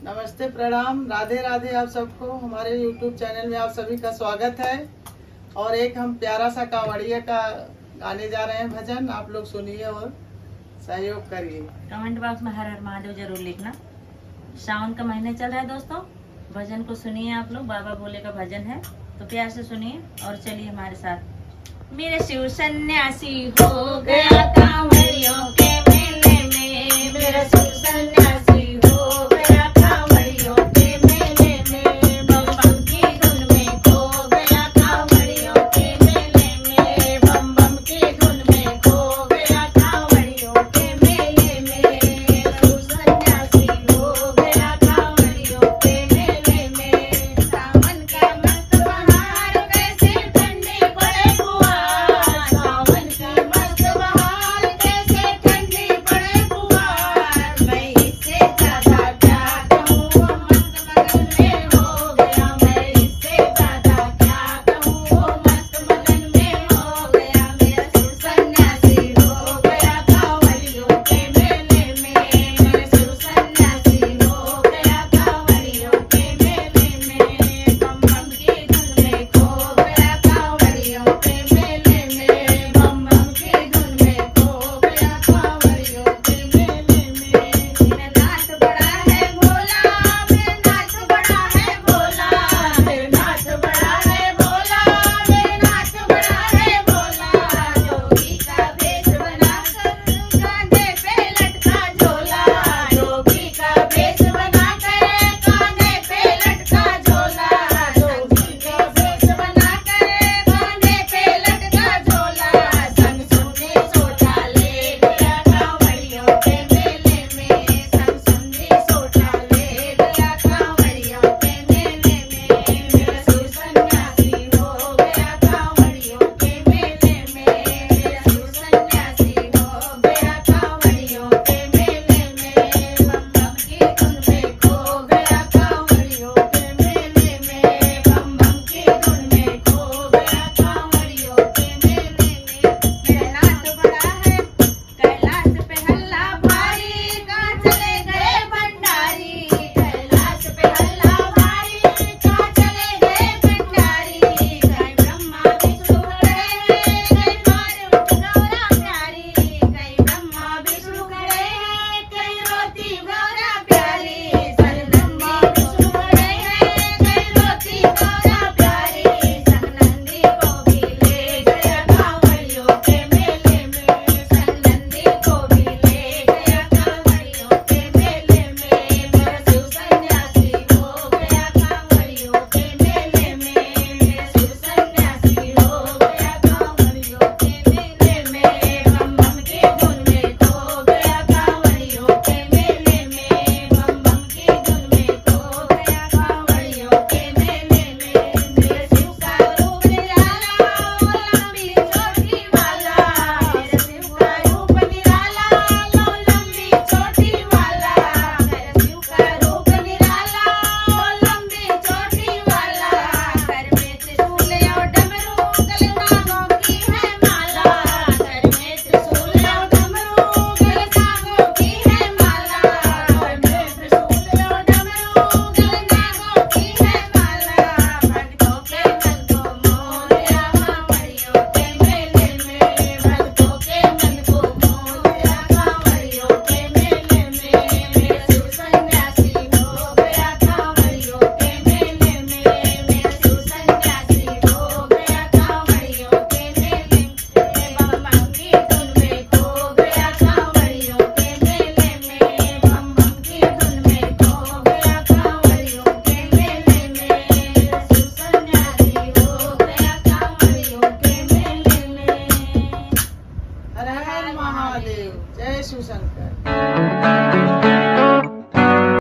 नमस्ते, प्रणाम, राधे राधे। आप सबको हमारे YouTube चैनल में आप सभी का स्वागत है। और एक हम प्यारा सा कांवड़िया का गाने जा रहे हैं भजन, आप लोग सुनिए और सहयोग करिए। कमेंट बॉक्स में हर हर महादेव जरूर लिखना। सावन का महीने चल रहा है दोस्तों, भजन को सुनिए आप लोग। बाबा भोले का भजन है तो प्यार से सुनिए और चलिए हमारे साथ। मेरे शिव सन्यासी हो गया कांवड़ियों के मेले में, मेरा शिव सन्यासी हो गया कांवड़ियों के मेले में, बम बम की धुन में खो गया कांवड़ियों के मेले में, बम बम की धुन में खो गया कांवड़ियों के मेले में, शिव सन्यासी हो गया कांवड़ियों के मेले में। सावन का मस्त बहार कैसे ठंडी पड़े फुहार, सावन का मस्त बहार कैसे ठंडी पड़े फुहार, मैं इससे ज्यादा क्या कहूँ, वो मस्त मगन में हो गया, मैं इससे ज्यादा क्या कहूँ, वो मस्त मगन में हो गया। मेरा शिव सन्यासी हो गया कांवड़ियों के मेले में, मेरा शिव सन्यासी हो गया कांवड़ियों के मेले में, बम बम की धुन में खो गया कांवड़ियों के मेले में, बम बम की धुन में खो गया कांवड़ियों के मेले में। मेरा नाच बड़ा है भोला, मेरा नाच बड़ा है भोला, मेरा नाच बड़ा है भोला, मेरा नाच बड़ा है भोला, जोगी का भेष बनाकर कांधे पे लटका झोला, जोगी का भेष बनाकर कांधे पे लटका झोला, जोगी का भेष बनाकर कांधे पे लटका झोला, संग सुने सोटा ले गया कांवड़ियों के मेले में, संग सुने सोटा ले गया कांवड़ियों के मेले में, मेरा शिव सन्यासी हो गया कांवड़ियों के मेले में, मेरा शिव सन्यासी हो गया कांवड़ियों के मेले में, बम बम की धुन में खो गया कांवड़ियों के मेले में, बम बम की धुन में खो गया कांवड़ियों के मेले में। मेरा नाथ बड़ा है कैलाश पे हल्ला भारी, कहाँ चले गए भंडारी, कैलाश पे हल्ला भारी, कहाँ चले गए भंडारी, कहीं ब्रह्मा विष्णु खड़े हैं, कहीं पार्वती गौरा प्यारी, कहीं ब्रह्मा विष्णु खड़े हैं, कहीं रोती गौरा प्यारी, कहीं ब्रह्मा विष्णु खड़े हैं, कहीं रोती गौरा प्यारी, संग नंदी को भी ले गया कांवड़ियों के मेले में, संग नंदी को भी ले गया कांवड़ियों के मेले में, मेरा शिव सन्यासी हो गया कांवड़ियों के मेले में, मेरा शिव सन्यासी हो गया कांवड़ियों के मेले में, बम बम की धुन में खो गया कांवड़ियों के मेले में, बम बम की धुन में खो गया कांवड़ियों के मेले में। मेरे शिव का रूप निराला, वो लंबी चोटी वाला, मेरे शिव का रूप निराला, वो लंबी चोटी वाला, मेरे शिव का रूप निराला, वो लंबी चोटी वाला, घर में त्रिशूल और डमरू, गले नागों की है माला, घर में त्रिशूल और डमरू, गले नागों की है माला, घर में त्रिशूल और डमरू, गले नागों की है माला, भक्तों के मन को मोह गया कांवड़ियों के मेले में, भक्तों के मन को मोह गया कांवड़ियों के मेले में, मेरा शिव सन्यासी हो गया कांवड़ियों के मेले में, मेरा शिव सन्यासी हो गया कांवड़ियों के मेले में, बम बम की धुन में खो गया कांवड़ियों के मेले में, बम बम की धुन में खो गया कांवड़ियों के मेले में, मेरा शिव सन्यासी हो गया कांवड़ियों के मेले में। हर हर महादेव, जय शिव शंकर।